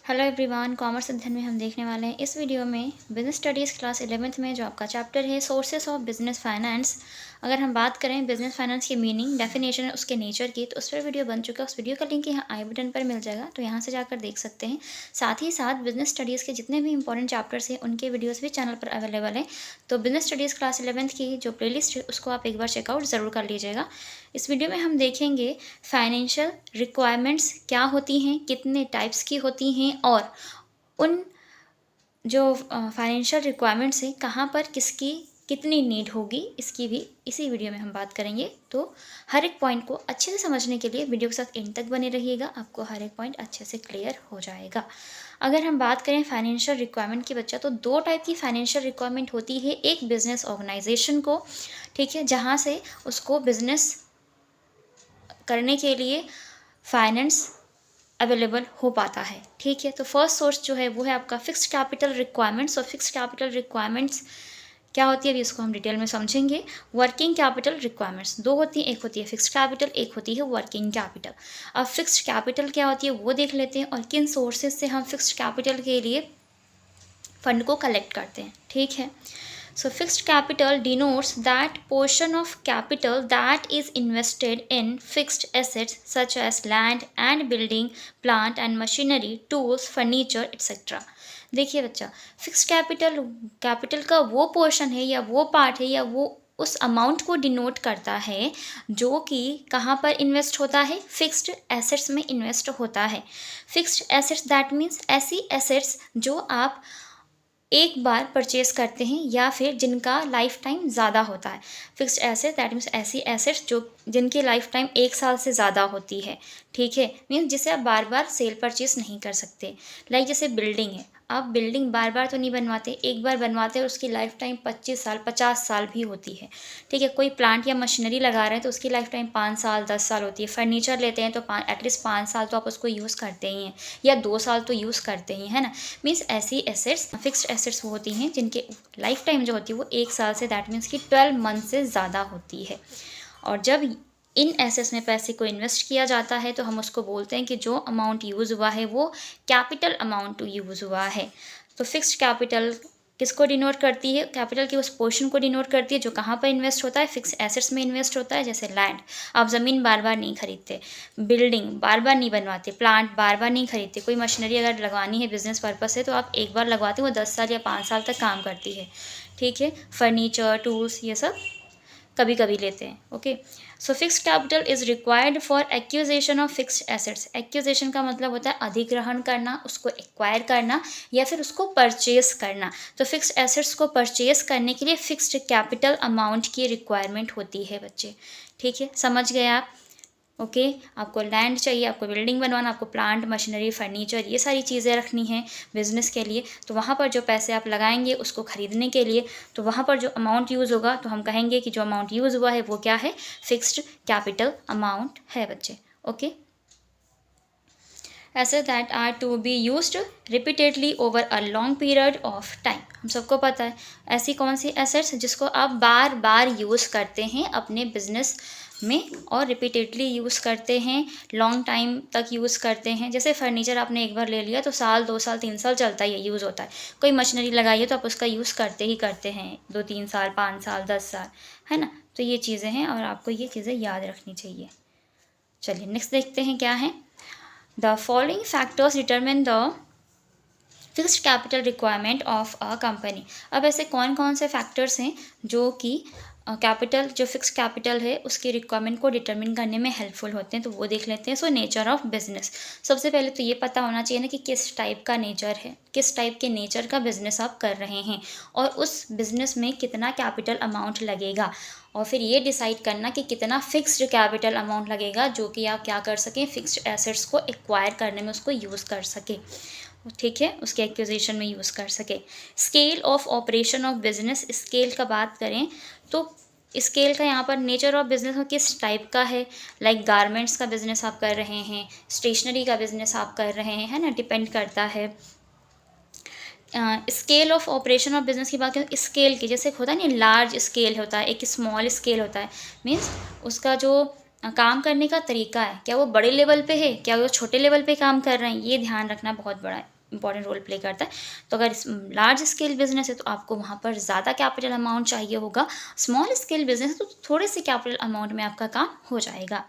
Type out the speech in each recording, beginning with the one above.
Hello everyone, commerce अध्ययन में हम देखने वाले हैं इस वीडियो में बिजनेस स्टडीज़ क्लास 11th में जो आपका चैप्टर है सोर्सेस ऑफ बिजनेस फाइनेंस। अगर हम बात करें बिजनेस फाइनेंस की मीनिंग, डेफिनेशन, उसके नेचर की, तो उस पर वीडियो बन चुका है। उस वीडियो का लिंक यहाँ आई बटन पर मिल जाएगा, तो यहाँ से जाकर देख सकते हैं। साथ ही साथ बिजनेस स्टडीज़ के जितने भी इंपॉर्टेंट चैप्टर्स हैं उनके वीडियोज़ भी चैनल पर अवेलेबल है। तो बिजनेस स्टडीज़ क्लास 11th की जो प्लेलिस्ट है उसको आप एक बार चेकआउट ज़रूर कर लीजिएगा। इस वीडियो में हम देखेंगे फाइनेंशियल रिक्वायरमेंट्स क्या होती हैं, कितने टाइप्स की होती हैं, और उन जो फाइनेंशियल रिक्वायरमेंट्स हैं कहाँ पर किसकी कितनी नीड होगी, इसकी भी इसी वीडियो में हम बात करेंगे। तो हर एक पॉइंट को अच्छे से समझने के लिए वीडियो के साथ एंड तक बने रहिएगा, आपको हर एक पॉइंट अच्छे से क्लियर हो जाएगा। अगर हम बात करें फाइनेंशियल रिक्वायरमेंट की बच्चा, तो दो टाइप की फाइनेंशियल रिक्वायरमेंट होती है। एक बिजनेस ऑर्गेनाइजेशन को, ठीक है, जहाँ से उसको बिजनेस करने के लिए फाइनेंस अवेलेबल हो पाता है, ठीक है। तो फर्स्ट सोर्स जो है वो है आपका फिक्स्ड कैपिटल रिक्वायरमेंट्स। और फिक्स्ड कैपिटल रिक्वायरमेंट्स क्या होती है अभी इसको हम डिटेल में समझेंगे। वर्किंग कैपिटल रिक्वायरमेंट्स दो होती हैं, एक होती है फिक्स्ड कैपिटल, एक होती है वर्किंग कैपिटल। अब फिक्स्ड कैपिटल क्या होती है वो देख लेते हैं, और किन सोर्सेज से हम फिक्स्ड कैपिटल के लिए फंड को कलेक्ट करते हैं, ठीक है। So fixed capital denotes that portion of capital that is invested in fixed assets such as land and building, plant and machinery, tools, furniture, etc. देखिए बच्चा, फिक्स्ड कैपिटल का वो पोर्शन है या वो पार्ट है या वो उस अमाउंट को डिनोट करता है जो कि कहाँ पर इन्वेस्ट होता है, फिक्स्ड एसेट्स में इन्वेस्ट होता है। फिक्स्ड एसेट्स दैट मीन्स ऐसी एसेट्स जो आप एक बार परचेस करते हैं या फिर जिनका लाइफ टाइम ज़्यादा होता है। फिक्स्ड एसेट दैट मीन्स ऐसी एसेट्स जो जिनकी लाइफ टाइम 1 साल से ज़्यादा होती है, ठीक है। मीन्स जिसे आप बार बार सेल परचेस नहीं कर सकते। लाइक जैसे बिल्डिंग है, आप बिल्डिंग बार बार तो नहीं बनवाते, एक बार बनवाते हैं, उसकी लाइफ टाइम 25 साल 50 साल भी होती है, ठीक है। कोई प्लांट या मशीनरी लगा रहे हैं तो उसकी लाइफ टाइम 5 साल 10 साल होती है। फर्नीचर लेते हैं तो एटलीस्ट 5 साल तो आप उसको यूज़ करते ही हैं, या 2 साल तो यूज़ करते ही, है ना। मीन्स ऐसी एसेट्स फिक्स्ड एसेट्स वो होती हैं जिनके लाइफ टाइम जो होती है वो 1 साल से, दैट मीन्स कि 12 मंथ से ज़्यादा होती है। और जब इन एसेट्स में पैसे को इन्वेस्ट किया जाता है तो हम उसको बोलते हैं कि जो अमाउंट यूज़ हुआ है वो कैपिटल अमाउंट यूज़ हुआ है। तो फिक्स्ड कैपिटल किसको डिनोट करती है, कैपिटल के उस पोर्शन को डिनोट करती है जो कहाँ पर इन्वेस्ट होता है, फिक्स एसेट्स में इन्वेस्ट होता है। जैसे लैंड, आप ज़मीन बार बार नहीं खरीदते, बिल्डिंग बार बार नहीं बनवाते, प्लांट बार बार नहीं खरीदते। कोई मशीनरी अगर लगवानी है बिजनेस पर्पस से तो आप एक बार लगवाते हो, वो 10 साल या 5 साल तक काम करती है, ठीक है। फर्नीचर, टूल्स, ये सब कभी कभी लेते हैं, okay. So fixed capital is required for acquisition of fixed assets. Acquisition का मतलब होता है अधिग्रहण करना, उसको एक्वायर करना या फिर उसको परचेस करना। तो फिक्स्ड एसेट्स को परचेस करने के लिए फिक्स्ड कैपिटल अमाउंट की रिक्वायरमेंट होती है बच्चे, ठीक है। समझ गए आप, ओके। आपको लैंड चाहिए, आपको बिल्डिंग बनवाना, आपको प्लांट, मशीनरी, फर्नीचर, ये सारी चीज़ें रखनी हैं बिजनेस के लिए। तो वहाँ पर जो पैसे आप लगाएंगे उसको ख़रीदने के लिए, तो वहाँ पर जो अमाउंट यूज़ होगा तो हम कहेंगे कि जो अमाउंट यूज़ हुआ है वो क्या है, फिक्स्ड कैपिटल अमाउंट है बच्चे, okay. Assets that are to be used repeatedly over a long period of time. हम सबको पता है ऐसी कौन सी एसेट्स जिसको आप बार बार यूज़ करते हैं अपने बिजनेस में और रिपीटेडली यूज़ करते हैं, लॉन्ग टाइम तक यूज़ करते हैं। जैसे फर्नीचर आपने एक बार ले लिया तो साल 2 साल 3 साल चलता ही है, यूज़ होता है। कोई मशीनरी लगाई है तो आप उसका यूज़ करते ही करते हैं 2-3 साल 5 साल 10 साल, है ना। तो ये चीज़ें हैं और आपको ये चीज़ें याद रखनी चाहिए। चलिए नेक्स्ट देखते हैं क्या है। The following factors determine the fixed capital requirement of a company. अब ऐसे कौन कौन से फैक्टर्स हैं जो कि कैपिटल जो फिक्स कैपिटल है उसकी रिक्वायरमेंट को डिटरमिन करने में हेल्पफुल होते हैं, तो वो देख लेते हैं। सो नेचर ऑफ बिजनेस, सबसे पहले तो ये पता होना चाहिए ना कि किस टाइप का नेचर है, किस टाइप के नेचर का बिजनेस आप कर रहे हैं और उस बिजनेस में कितना कैपिटल अमाउंट लगेगा, और फिर ये डिसाइड करना कि कितना फिक्स्ड कैपिटल अमाउंट लगेगा जो कि आप क्या कर सकें, फिक्स्ड एसेट्स को एक्वायर करने में उसको यूज़ कर सके, ठीक है, उसके एक्विजिशन में यूज़ कर सके। Scale of operation of business, scale का बात करें तो स्केल का यहाँ पर नेचर ऑफ बिजनेस किस टाइप का है। लाइक गारमेंट्स का बिजनेस आप कर रहे हैं, स्टेशनरी का बिजनेस आप कर रहे हैं, है ना, डिपेंड करता है। Scale of operation of business की बात करें, स्केल की जैसे होता है ना, लार्ज स्केल होता है, एक स्मॉल स्केल होता है। मीन्स उसका जो काम करने का तरीका है, क्या वो बड़े लेवल पे है, क्या वो छोटे लेवल पे काम कर रहे हैं, ये ध्यान रखना बहुत बड़ा इंपॉर्टेंट रोल प्ले करता है। तो अगर लार्ज स्केल बिजनेस है तो आपको वहाँ पर ज़्यादा कैपिटल अमाउंट चाहिए होगा, स्मॉल स्केल बिजनेस है तो थोड़े से कैपिटल अमाउंट में आपका काम हो जाएगा।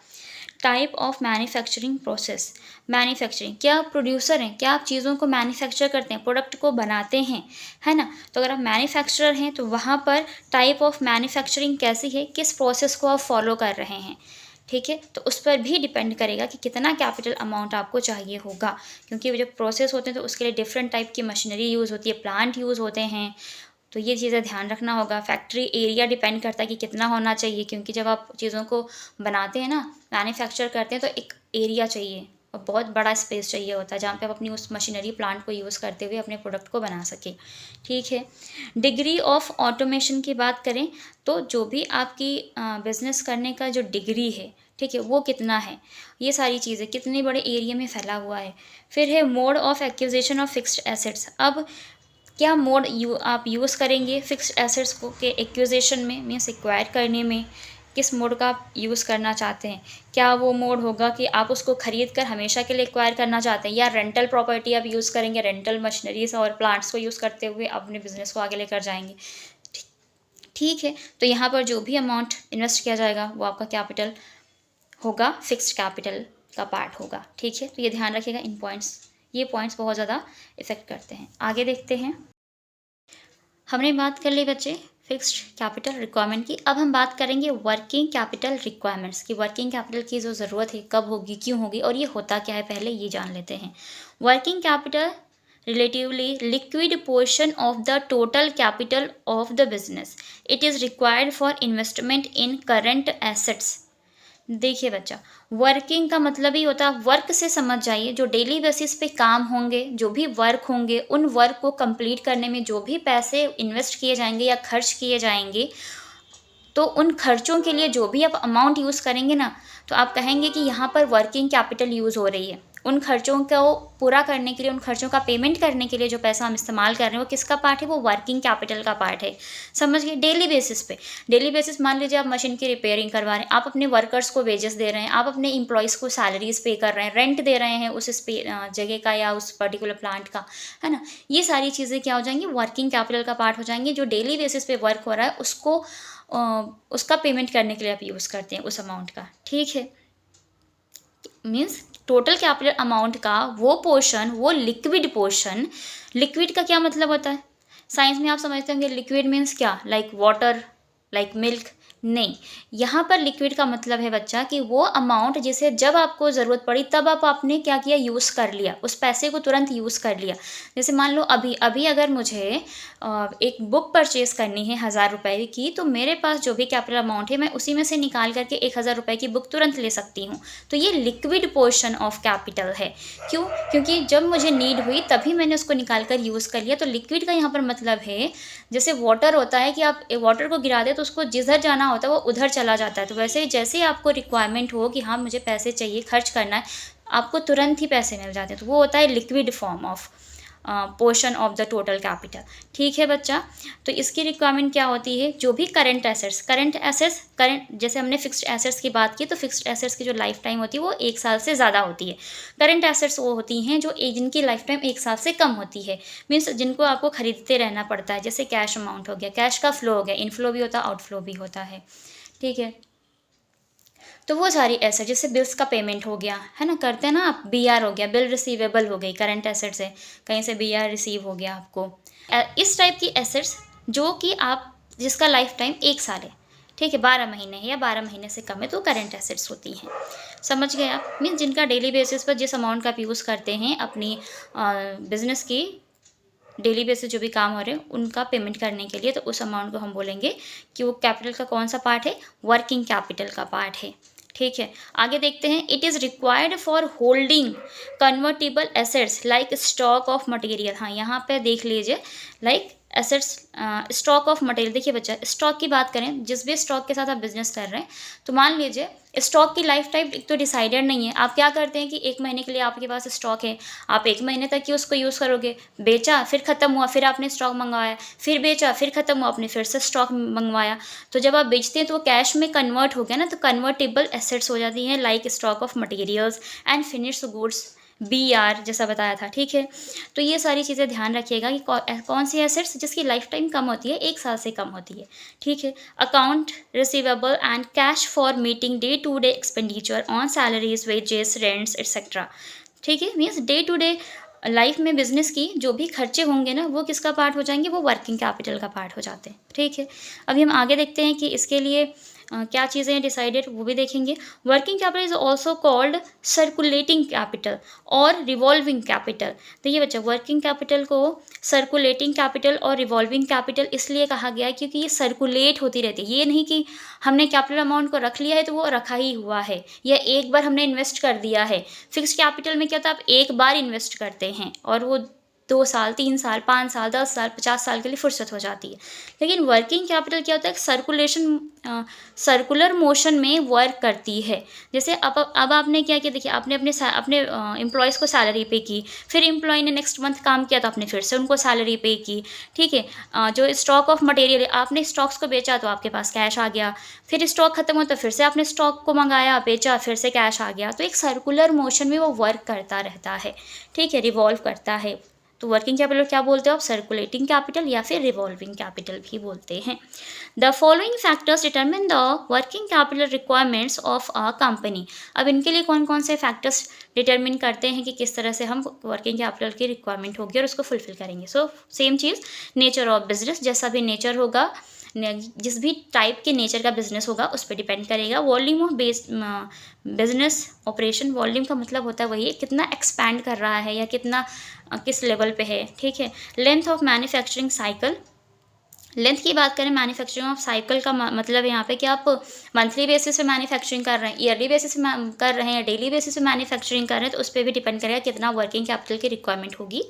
Type of manufacturing process, manufacturing, क्या आप प्रोड्यूसर हैं, क्या आप चीज़ों को मैन्युफैक्चर करते हैं, प्रोडक्ट को बनाते हैं, है ना। तो अगर आप मैन्युफैक्चरर हैं तो वहाँ पर टाइप ऑफ मैन्युफैक्चरिंग कैसी है, किस प्रोसेस को आप फॉलो कर रहे हैं, ठीक है। तो उस पर भी डिपेंड करेगा कि कितना कैपिटल अमाउंट आपको चाहिए होगा, क्योंकि वो जब प्रोसेस होते हैं तो उसके लिए डिफरेंट टाइप की मशीनरी यूज़ होती है, प्लांट यूज़ होते हैं, तो ये चीज़ें ध्यान रखना होगा। फैक्ट्री एरिया डिपेंड करता है कि कितना होना चाहिए, क्योंकि जब आप चीज़ों को बनाते हैं ना, मैन्युफैक्चर करते हैं, तो एक एरिया चाहिए और बहुत बड़ा स्पेस चाहिए होता है जहाँ पे आप अपनी उस मशीनरी प्लांट को यूज़ करते हुए अपने प्रोडक्ट को बना सकें, ठीक है। डिग्री ऑफ ऑटोमेशन की बात करें तो जो भी आपकी बिज़नेस करने का जो डिग्री है, ठीक है, वो कितना है, ये सारी चीज़ें कितने बड़े एरिया में फैला हुआ है। फिर है mode of acquisition of fixed assets. अब क्या मोड आप यूज़ करेंगे फिक्स्ड एसेट्स को के एक्विजिशन में, मीन्स एक्वायर करने में, किस मोड का आप यूज़ करना चाहते हैं। क्या वो मोड होगा कि आप उसको खरीद कर हमेशा के लिए एक्वायर करना चाहते हैं, या रेंटल प्रॉपर्टी आप यूज़ करेंगे, रेंटल मशीनरीज और प्लांट्स को यूज़ करते हुए अपने बिजनेस को आगे लेकर जाएंगे, ठीक है। तो यहाँ पर जो भी अमाउंट इन्वेस्ट किया जाएगा वो आपका कैपिटल होगा, फिक्स्ड कैपिटल का पार्ट होगा, ठीक है। तो ये ध्यान रखिएगा, इन पॉइंट्स, ये पॉइंट्स बहुत ज़्यादा इफेक्ट करते हैं। आगे देखते हैं, हमने बात कर ली बच्चे फिक्स्ड कैपिटल रिक्वायरमेंट की। अब हम बात करेंगे वर्किंग कैपिटल रिक्वायरमेंट्स की। वर्किंग कैपिटल की जो ज़रूरत है कब होगी, क्यों होगी और ये होता क्या है, पहले ये जान लेते हैं। Working capital relatively liquid portion of the total capital of the business. It is required for investment in current assets. देखिए बच्चा, वर्किंग का मतलब ही होता है, वर्क से समझ जाइए, जो डेली बेसिस पे काम होंगे, जो भी वर्क होंगे, उन वर्क को कंप्लीट करने में जो भी पैसे इन्वेस्ट किए जाएंगे या खर्च किए जाएंगे, तो उन खर्चों के लिए जो भी आप अमाउंट यूज़ करेंगे ना, तो आप कहेंगे कि यहाँ पर वर्किंग कैपिटल यूज़ हो रही है। उन खर्चों को पूरा करने के लिए, उन खर्चों का पेमेंट करने के लिए जो पैसा हम इस्तेमाल कर रहे हैं वो किसका पार्ट है, वो वर्किंग कैपिटल का पार्ट है। समझ गए। डेली बेसिस पे, डेली बेसिस मान लीजिए आप मशीन की रिपेयरिंग करवा रहे हैं, आप अपने वर्कर्स को वेजेस दे रहे हैं, आप अपने एम्प्लॉयज़ को सैलरीज पे कर रहे हैं, रेंट दे रहे हैं उस जगह का या उस पर्टिकुलर प्लांट का, है ना। ये सारी चीज़ें क्या हो जाएंगी, वर्किंग कैपिटल का पार्ट हो जाएंगी। जो डेली बेसिस पे वर्क हो रहा है उसको उसका पेमेंट करने के लिए आप यूज़ करते हैं उस अमाउंट का, ठीक है। मीन्स टोटल कैपिटल अमाउंट का वो पोर्शन, वो लिक्विड पोर्शन, लिक्विड का क्या मतलब होता है, साइंस में आप समझते होंगे लिक्विड मीन्स क्या, लाइक वाटर, लाइक मिल्क, नहीं। यहाँ पर लिक्विड का मतलब है बच्चा कि वो अमाउंट जिसे जब आपको ज़रूरत पड़ी तब आपने क्या किया, यूज़ कर लिया, उस पैसे को तुरंत यूज़ कर लिया। जैसे मान लो अभी अभी अगर मुझे एक बुक परचेज़ करनी है 1000 रुपये की, तो मेरे पास जो भी कैपिटल अमाउंट है मैं उसी में से निकाल करके 1000 रुपये की बुक तुरंत ले सकती हूँ। तो ये लिक्विड पोर्शन ऑफ कैपिटल है। क्यों? क्योंकि जब मुझे नीड हुई तभी मैंने उसको निकाल कर यूज़ कर लिया। तो लिक्विड का यहाँ पर मतलब है, जैसे वाटर होता है कि आप वाटर को गिरा दे तो उसको जिधर जाना होता है वो उधर चला जाता है। तो वैसे ही जैसे ही आपको रिक्वायरमेंट हो कि हाँ मुझे पैसे चाहिए, खर्च करना है, आपको तुरंत ही पैसे मिल जाते हैं। तो वो होता है liquid form of portion of the total capital, ठीक है बच्चा। तो इसकी रिक्वायरमेंट क्या होती है, जो भी करंट एसेट्स, करंट जैसे हमने फिक्स्ड एसेट्स की बात की, तो फिक्स्ड एसेट्स की जो लाइफ टाइम होती है वो 1 साल से ज़्यादा होती है। करंट एसेट्स वो होती हैं जो जिनकी लाइफ टाइम 1 साल से कम होती है, मीन्स जिनको आपको खरीदते रहना पड़ता है। जैसे कैश अमाउंट हो गया, कैश का फ्लो हो गया, इनफ्लो भी होता है, आउटफ्लो भी होता है, ठीक है। तो वो सारी एसेट, जैसे बिल्स का पेमेंट हो गया, है ना, करते हैं ना आप, बीआर हो गया, बिल रिसीवेबल हो गई, करंट एसेट्स है, कहीं से बीआर रिसीव हो गया आपको। इस टाइप की एसेट्स जो कि आप, जिसका लाइफ टाइम 1 साल है, ठीक है, 12 महीने है या 12 महीने से कम है, तो करंट एसेट्स होती हैं। समझ गए आप, मीन्स जिनका डेली बेसिस पर जिस अमाउंट का आप यूज़ करते हैं अपनी बिजनेस की, डेली बेसिस जो भी काम हो रहे हैं उनका पेमेंट करने के लिए, तो उस अमाउंट को हम बोलेंगे कि वो कैपिटल का कौन सा पार्ट है, वर्किंग कैपिटल का पार्ट है, ठीक है। आगे देखते हैं, it is required for holding convertible assets like stock of material. हाँ, यहाँ पे देख लीजिए, like assets, stock of material. देखिए बच्चा, स्टॉक की बात करें, जिस भी स्टॉक के साथ आप बिजनेस कर रहे हैं, तो मान लीजिए स्टॉक की लाइफ टाइम एक तो डिसाइडेड नहीं है। आप क्या करते हैं कि 1 महीने के लिए आपके पास स्टॉक है, आप 1 महीने तक ही उसको यूज़ करोगे, बेचा, फिर ख़त्म हुआ, फिर आपने स्टॉक मंगवाया, फिर बेचा, फिर ख़त्म हुआ, आपने फिर से स्टॉक मंगवाया। तो जब आप बेचते हैं तो वो कैश में कन्वर्ट हो गया ना, तो कन्वर्टेबल एसेट्स हो जाती हैं, like stock of materials and finished goods BR जैसा बताया था, ठीक है। तो ये सारी चीज़ें ध्यान रखिएगा कि कौन सी एसेट्स जिसकी लाइफ टाइम कम होती है, 1 साल से कम होती है, ठीक है। Account receivable and cash for meeting day to day expenditure on salaries, wages, rents etcetera, ठीक है। Means day to day life में बिजनेस की जो भी खर्चे होंगे ना, वो किसका पार्ट हो जाएंगे, वो वर्किंग कैपिटल का पार्ट हो जाते हैं, ठीक है। अभी हम आगे देखते हैं कि इसके लिए क्या चीज़ें हैं डिसाइडेड, वो भी देखेंगे। Working capital is also called circulating capital और रिवॉल्विंग कैपिटल। देखिए बच्चा, वर्किंग कैपिटल को सर्कुलेटिंग कैपिटल और रिवॉल्विंग कैपिटल इसलिए कहा गया है क्योंकि ये सर्कुलेट होती रहती है। ये नहीं कि हमने कैपिटल अमाउंट को रख लिया है तो वो रखा ही हुआ है, या एक बार हमने इन्वेस्ट कर दिया है। फिक्स्ड कैपिटल में क्या होता है, आप एक बार इन्वेस्ट करते हैं और वो 2 साल, 3 साल, 5 साल, 10 साल, 50 साल के लिए फुर्सत हो जाती है। लेकिन वर्किंग कैपिटल क्या होता है, सर्कुलर मोशन में वर्क करती है। जैसे अब आपने क्या किया, देखिए आपने अपने एम्प्लॉयज़ को सैलरी पे की, फिर एम्प्लॉय ने नेक्स्ट मंथ काम किया तो आपने फिर से उनको सैलरी पे की, ठीक है। जो स्टॉक ऑफ मटेरियल है, आपने स्टॉक्स को बेचा तो आपके पास कैश आ गया, फिर स्टॉक खत्म हुआ तो फिर से आपने स्टॉक को मंगाया, बेचा, फिर से कैश आ गया। तो एक सर्कुलर मोशन में वो वर्क करता रहता है, ठीक है, रिवॉल्व करता है। तो वर्किंग कैपिटल क्या बोलते हो आप, सर्कुलेटिंग कैपिटल या फिर रिवॉल्विंग कैपिटल भी बोलते हैं। The following factors determine the working capital requirements of a company. अब इनके लिए कौन कौन से फैक्टर्स डिटरमिन करते हैं कि किस तरह से हम वर्किंग कैपिटल की रिक्वायरमेंट होगी और उसको फुलफिल करेंगे। So same cheese, nature of business, जैसा भी नेचर होगा, जिस भी टाइप के नेचर का बिजनेस होगा उस पर डिपेंड करेगा। Volume of business operation, volume का मतलब होता है वही कितना एक्सपैंड कर रहा है या कितना किस लेवल पे है, ठीक है। Length of manufacturing cycle, length की बात करें मैन्युफैक्चरिंग ऑफ साइकिल का मतलब यहाँ पे कि आप मंथली बेसिस पे मैन्युफैक्चरिंग कर रहे हैं, ईयरली बेसिस पे कर रहे हैं या डेली बेसिस पे मैन्युफैक्चरिंग कर रहे हैं, तो उस पर भी डिपेंड करेगा कितना वर्किंग कैपिटल की रिक्वायरमेंट होगी।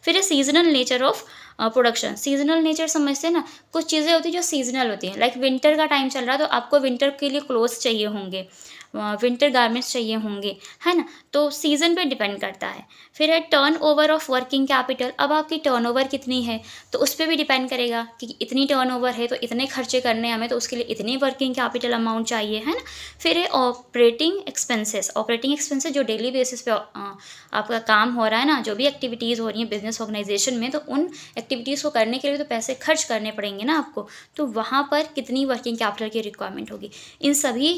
फिर seasonal nature of production, seasonal nature समझते हैं ना, कुछ चीज़ें होती हैं जो सीजनल होती हैं। लाइक विंटर का टाइम चल रहा है तो आपको विंटर के लिए क्लोथ्स चाहिए होंगे, विंटर गारमेंट्स चाहिए होंगे, है ना, तो सीज़न पे डिपेंड करता है। फिर है turn over of working capital, अब आपकी टर्न ओवर कितनी है तो उस पर भी डिपेंड करेगा कि इतनी टर्न ओवर है तो इतने खर्चे करने हमें, तो उसके लिए इतनी वर्किंग कैपिटल अमाउंट चाहिए, है ना। फिर है ऑपरेटिंग एक्सपेंसेस, ऑपरेटिंग एक्सपेंसेस जो डेली बेसिस पे आपका काम हो रहा है ना, जो भी एक्टिविटीज़ हो रही हैं बिजनेस ऑर्गेनाइजेशन में, तो उन एक्टिविटीज़ को करने के लिए तो पैसे खर्च करने पड़ेंगे ना आपको, तो वहाँ पर कितनी वर्किंग कैपिटल की रिक्वायरमेंट होगी। इन सभी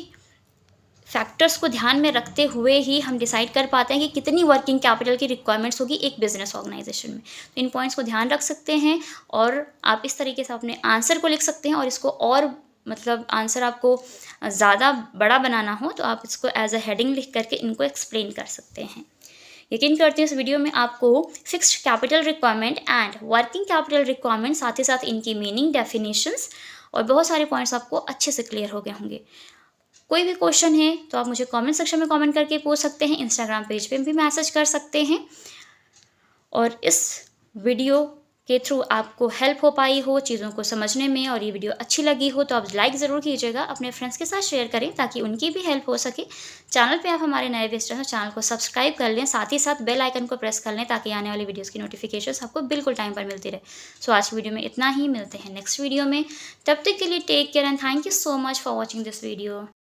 फैक्टर्स को ध्यान में रखते हुए ही हम डिसाइड कर पाते हैं कि कितनी वर्किंग कैपिटल की रिक्वायरमेंट्स होगी एक बिजनेस ऑर्गेनाइजेशन में। तो इन पॉइंट्स को ध्यान रख सकते हैं और आप इस तरीके से अपने आंसर को लिख सकते हैं, और इसको और मतलब आंसर आपको ज़्यादा बड़ा बनाना हो तो आप इसको एज अ हेडिंग लिख करके इनको एक्सप्लेन कर सकते हैं। यकीन करती हूँ इस वीडियो में आपको fixed capital requirement and working capital requirement, साथ ही साथ इनकी मीनिंग, डेफिनेशंस और बहुत सारे पॉइंट्स आपको अच्छे से क्लियर हो गए होंगे। कोई भी क्वेश्चन है तो आप मुझे कमेंट सेक्शन में कमेंट करके पूछ सकते हैं, इंस्टाग्राम पेज पे भी मैसेज कर सकते हैं। और इस वीडियो के थ्रू आपको हेल्प हो पाई हो चीज़ों को समझने में और ये वीडियो अच्छी लगी हो तो आप लाइक ज़रूर कीजिएगा, अपने फ्रेंड्स के साथ शेयर करें ताकि उनकी भी हेल्प हो सके। चैनल पे आप हमारे नए विजिटर हैं, चैनल को सब्सक्राइब कर लें, साथ ही साथ बेल आइकन को प्रेस कर लें ताकि आने वाली वीडियोज़ की नोटिफिकेशन आपको बिल्कुल टाइम पर मिलती रहे। सो आज की वीडियो में इतना ही, मिलते हैं नेक्स्ट वीडियो में, तब तक के लिए take care and thank you so much for watching this video.